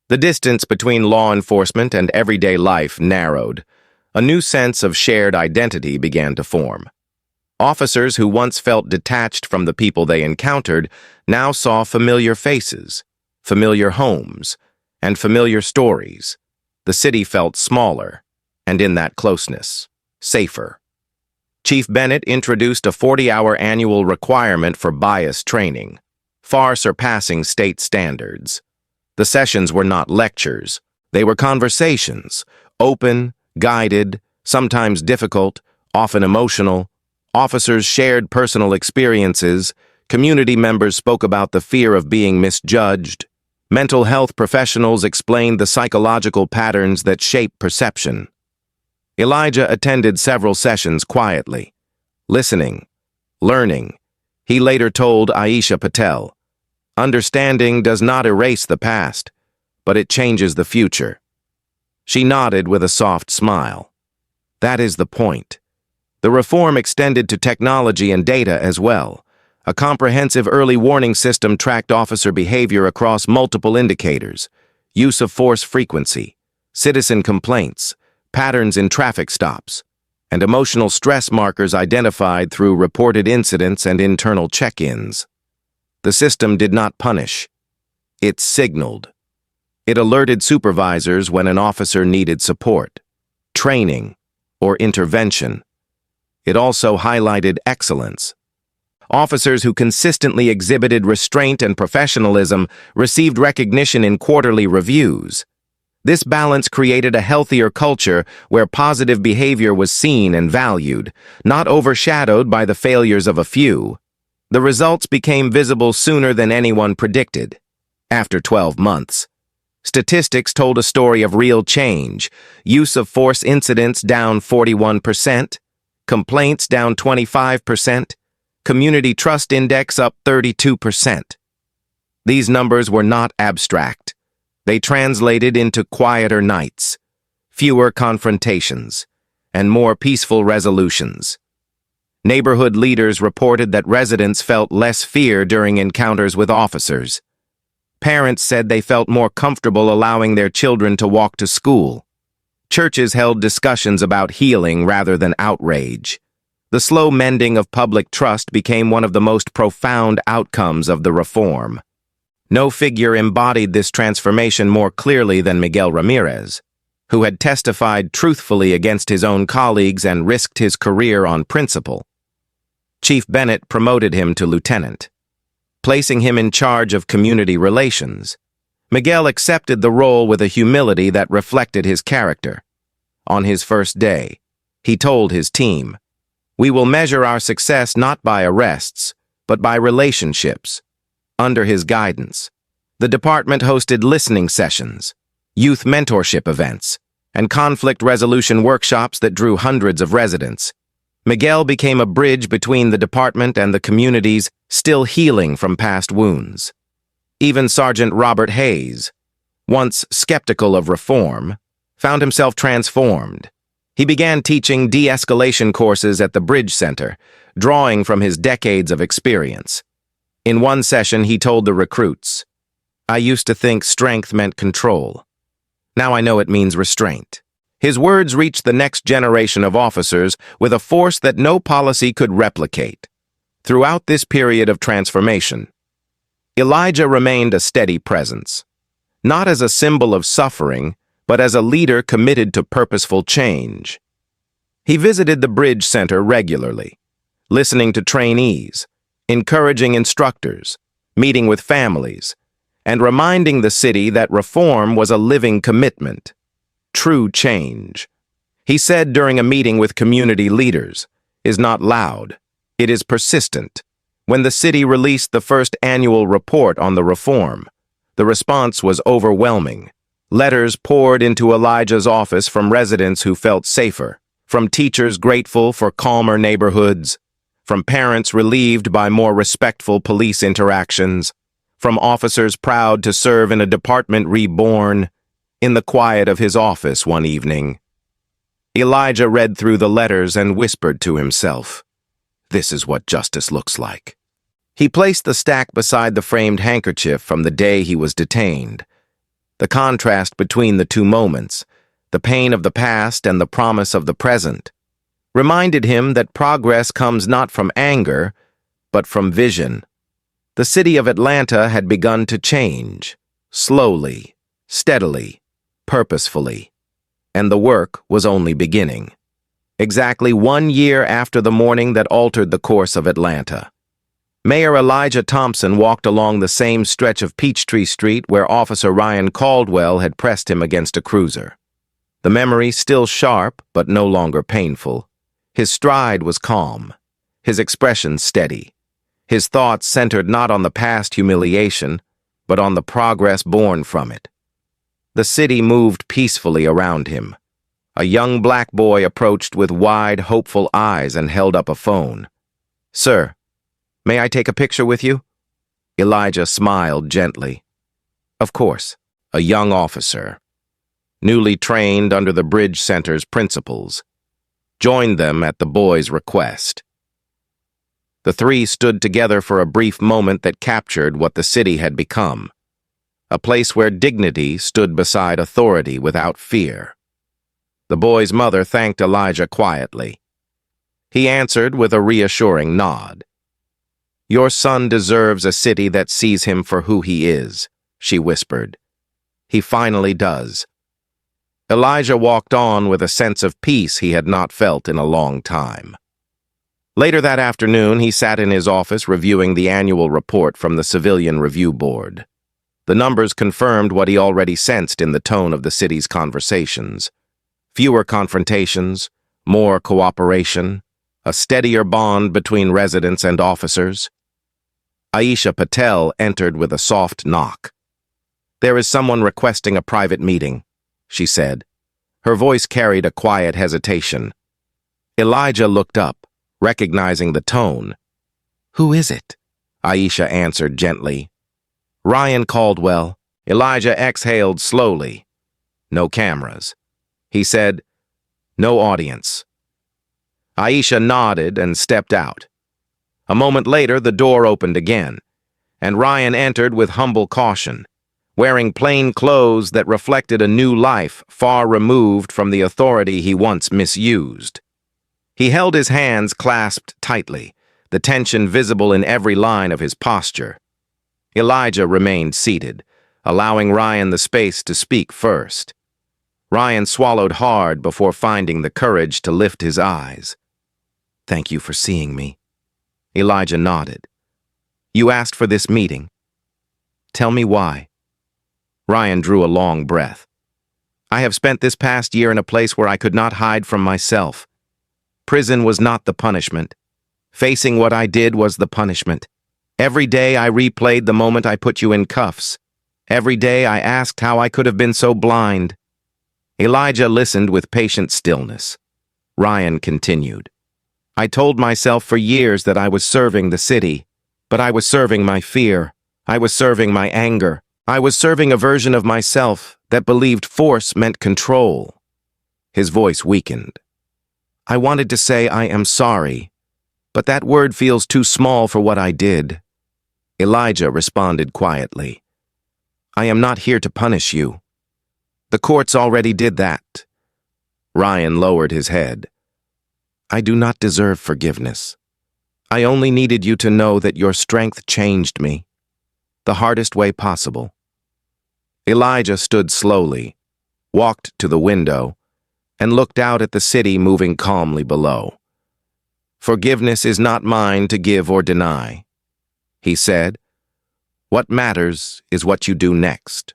the distance between law enforcement and everyday life narrowed. A new sense of shared identity began to form. Officers who once felt detached from the people they encountered now saw familiar faces, familiar homes, and familiar stories. The city felt smaller, and in that closeness, safer. Chief Bennett introduced a 40-hour annual requirement for bias training, far surpassing state standards. The sessions were not lectures. They were conversations, open, guided, sometimes difficult, often emotional. Officers shared personal experiences. Community members spoke about the fear of being misjudged. Mental health professionals explained the psychological patterns that shape perception. Elijah attended several sessions quietly, listening, learning. He later told Aisha Patel, "Understanding does not erase the past, but it changes the future." She nodded with a soft smile. That is the point. The reform extended to technology and data as well. A comprehensive early warning system tracked officer behavior across multiple indicators: use of force frequency, citizen complaints, patterns in traffic stops, and emotional stress markers identified through reported incidents and internal check-ins. The system did not punish. It signaled. It alerted supervisors when an officer needed support, training, or intervention. It also highlighted excellence. Officers who consistently exhibited restraint and professionalism received recognition in quarterly reviews. This balance created a healthier culture where positive behavior was seen and valued, not overshadowed by the failures of a few. The results became visible sooner than anyone predicted. After 12 months, statistics told a story of real change: use of force incidents down 41%, complaints down 25%, community trust index up 32%. These numbers were not abstract. They translated into quieter nights, fewer confrontations, and more peaceful resolutions. Neighborhood leaders reported that residents felt less fear during encounters with officers. Parents said they felt more comfortable allowing their children to walk to school. Churches held discussions about healing rather than outrage. The slow mending of public trust became one of the most profound outcomes of the reform. No figure embodied this transformation more clearly than Miguel Ramirez, who had testified truthfully against his own colleagues and risked his career on principle. Chief Bennett promoted him to lieutenant, placing him in charge of community relations. Miguel accepted the role with a humility that reflected his character. On his first day, he told his team, "We will measure our success not by arrests, but by relationships." Under his guidance, The department hosted listening sessions, youth mentorship events, and conflict resolution workshops that drew hundreds of residents. Miguel became a bridge between the department and the communities still healing from past wounds. Even Sergeant Robert Hayes, once skeptical of reform, found himself transformed. He began teaching de-escalation courses at the Bridge Center, drawing from his decades of experience. In one session, he told the recruits, "I used to think strength meant control. Now I know it means restraint." His words reached the next generation of officers with a force that no policy could replicate. Throughout this period of transformation, Elijah remained a steady presence, not as a symbol of suffering, but as a leader committed to purposeful change. He visited the Bridge Center regularly, listening to trainees, encouraging instructors, meeting with families, and reminding the city that reform was a living commitment. True change, he said during a meeting with community leaders, is not loud, it is persistent. When the city released the first annual report on the reform, the response was overwhelming. Letters poured into Elijah's office from residents who felt safer, from teachers grateful for calmer neighborhoods, from parents relieved by more respectful police interactions, from officers proud to serve in a department reborn. In the quiet of his office one evening, Elijah read through the letters and whispered to himself, "This is what justice looks like." He placed the stack beside the framed handkerchief from the day he was detained. The contrast between the two moments, the pain of the past and the promise of the present, reminded him that progress comes not from anger, but from vision. The city of Atlanta had begun to change, slowly, steadily, purposefully, and the work was only beginning. Exactly 1 year after the morning that altered the course of Atlanta, Mayor Elijah Thompson walked along the same stretch of Peachtree Street where Officer Ryan Caldwell had pressed him against a cruiser. The memory still sharp, but no longer painful. His stride was calm, his expression steady. His thoughts centered not on the past humiliation, but on the progress born from it. The city moved peacefully around him. A young black boy approached with wide, hopeful eyes and held up a phone. "Sir, may I take a picture with you?" Elijah smiled gently. Of course, a young officer, newly trained under the Bridge Center's principles, joined them at the boy's request. The three stood together for a brief moment that captured what the city had become, a place where dignity stood beside authority without fear. The boy's mother thanked Elijah quietly. He answered with a reassuring nod. "Your son deserves a city that sees him for who he is," she whispered. "He finally does." Elijah walked on with a sense of peace he had not felt in a long time. Later that afternoon, he sat in his office reviewing the annual report from the Civilian Review Board. The numbers confirmed what he already sensed in the tone of the city's conversations. Fewer confrontations, more cooperation, a steadier bond between residents and officers. Aisha Patel entered with a soft knock. "There is someone requesting a private meeting," she said. Her voice carried a quiet hesitation. Elijah looked up, recognizing the tone. "Who is it?" Aisha answered gently. "Ryan Caldwell." Elijah exhaled slowly. "No cameras." He said, "No audience." Aisha nodded and stepped out. A moment later, the door opened again, and Ryan entered with humble caution, wearing plain clothes that reflected a new life far removed from the authority he once misused. He held his hands clasped tightly, the tension visible in every line of his posture. Elijah remained seated, allowing Ryan the space to speak first. Ryan swallowed hard before finding the courage to lift his eyes. "Thank you for seeing me." Elijah nodded. "You asked for this meeting. Tell me why." Ryan drew a long breath. "I have spent this past year in a place where I could not hide from myself. Prison was not the punishment. Facing what I did was the punishment. Every day I replayed the moment I put you in cuffs, Every day I asked how I could have been so blind. Elijah listened with patient stillness. Ryan continued. I told myself for years that I was serving the city, but I was serving my fear. I was serving my anger. I was serving a version of myself that believed force meant control. His voice weakened. I wanted to say I am sorry, but that word feels too small for what I did. Elijah responded quietly. I am not here to punish you. The courts already did that. Ryan lowered his head. I do not deserve forgiveness. I only needed you to know that your strength changed me, the hardest way possible. Elijah stood slowly, walked to the window, and looked out at the city moving calmly below. Forgiveness is not mine to give or deny, he said. What matters is what you do next.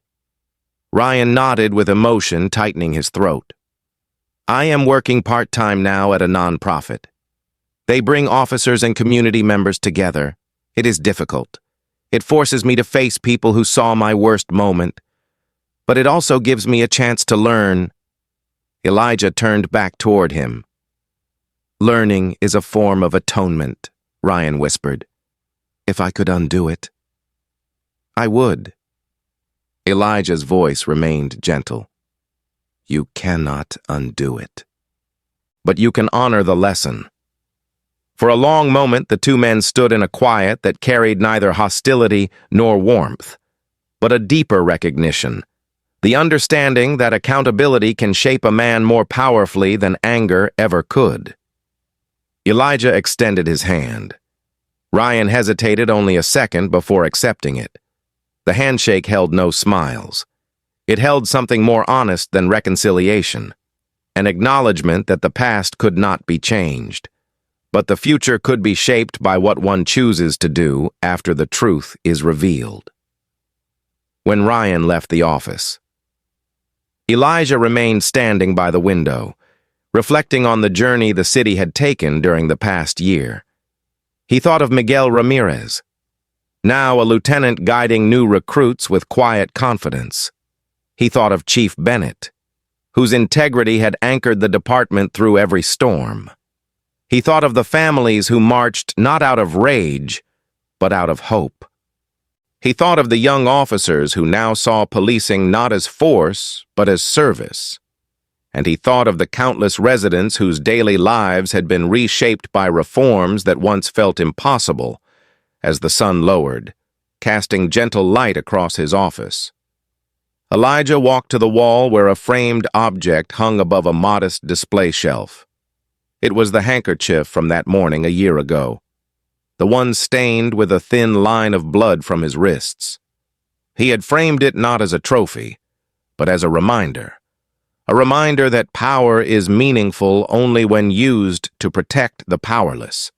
Ryan nodded with emotion tightening his throat. I am working part-time now at a nonprofit. They bring officers and community members together. It is difficult. It forces me to face people who saw my worst moment. But it also gives me a chance to learn. Elijah turned back toward him. Learning is a form of atonement, Ryan whispered. If I could undo it, I would. Elijah's voice remained gentle. You cannot undo it. But you can honor the lesson. For a long moment, the two men stood in a quiet that carried neither hostility nor warmth, but a deeper recognition, the understanding that accountability can shape a man more powerfully than anger ever could. Elijah extended his hand. Ryan hesitated only a second before accepting it. The handshake held no smiles. It held something more honest than reconciliation, an acknowledgement that the past could not be changed, but the future could be shaped by what one chooses to do after the truth is revealed. When Ryan left the office, Elijah remained standing by the window, reflecting on the journey the city had taken during the past year. He thought of Miguel Ramirez, now a lieutenant guiding new recruits with quiet confidence. He thought of Chief Bennett, whose integrity had anchored the department through every storm. He thought of the families who marched not out of rage, but out of hope. He thought of the young officers who now saw policing not as force, but as service. And he thought of the countless residents whose daily lives had been reshaped by reforms that once felt impossible, as the sun lowered, casting gentle light across his office. Elijah walked to the wall where a framed object hung above a modest display shelf. It was the handkerchief from that morning a year ago, the one stained with a thin line of blood from his wrists. He had framed it not as a trophy, but as a reminder that power is meaningful only when used to protect the powerless.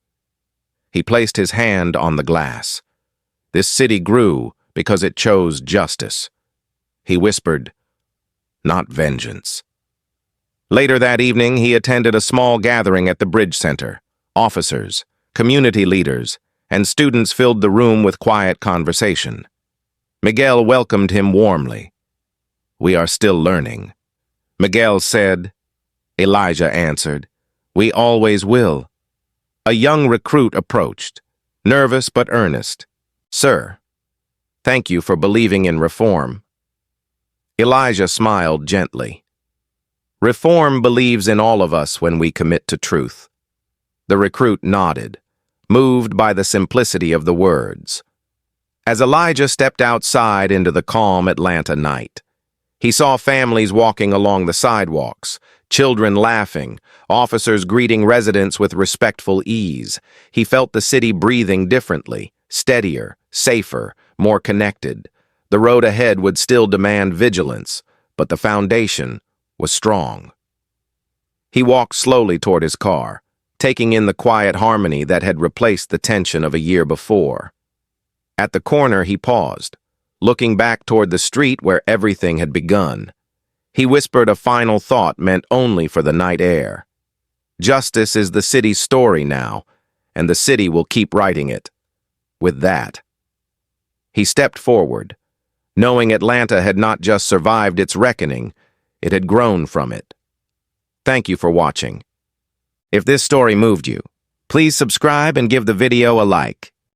He placed his hand on the glass. This city grew because it chose justice. He whispered, not vengeance. Later that evening, he attended a small gathering at the Bridge Center. Officers, community leaders, and students filled the room with quiet conversation. Miguel welcomed him warmly. We are still learning. Miguel said. Elijah answered, we always will. A young recruit approached, nervous but earnest. Sir, thank you for believing in reform. Elijah smiled gently. Reform believes in all of us when we commit to truth. The recruit nodded, moved by the simplicity of the words. As Elijah stepped outside into the calm Atlanta night, he saw families walking along the sidewalks, children laughing, officers greeting residents with respectful ease. He felt the city breathing differently, steadier, safer, more connected. The road ahead would still demand vigilance, but the foundation was strong. He walked slowly toward his car, taking in the quiet harmony that had replaced the tension of a year before. At the corner, he paused, looking back toward the street where everything had begun. He whispered a final thought meant only for the night air. Justice is the city's story now, and the city will keep writing it. With that, he stepped forward, knowing Atlanta had not just survived its reckoning, it had grown from it. Thank you for watching. If this story moved you, please subscribe and give the video a like.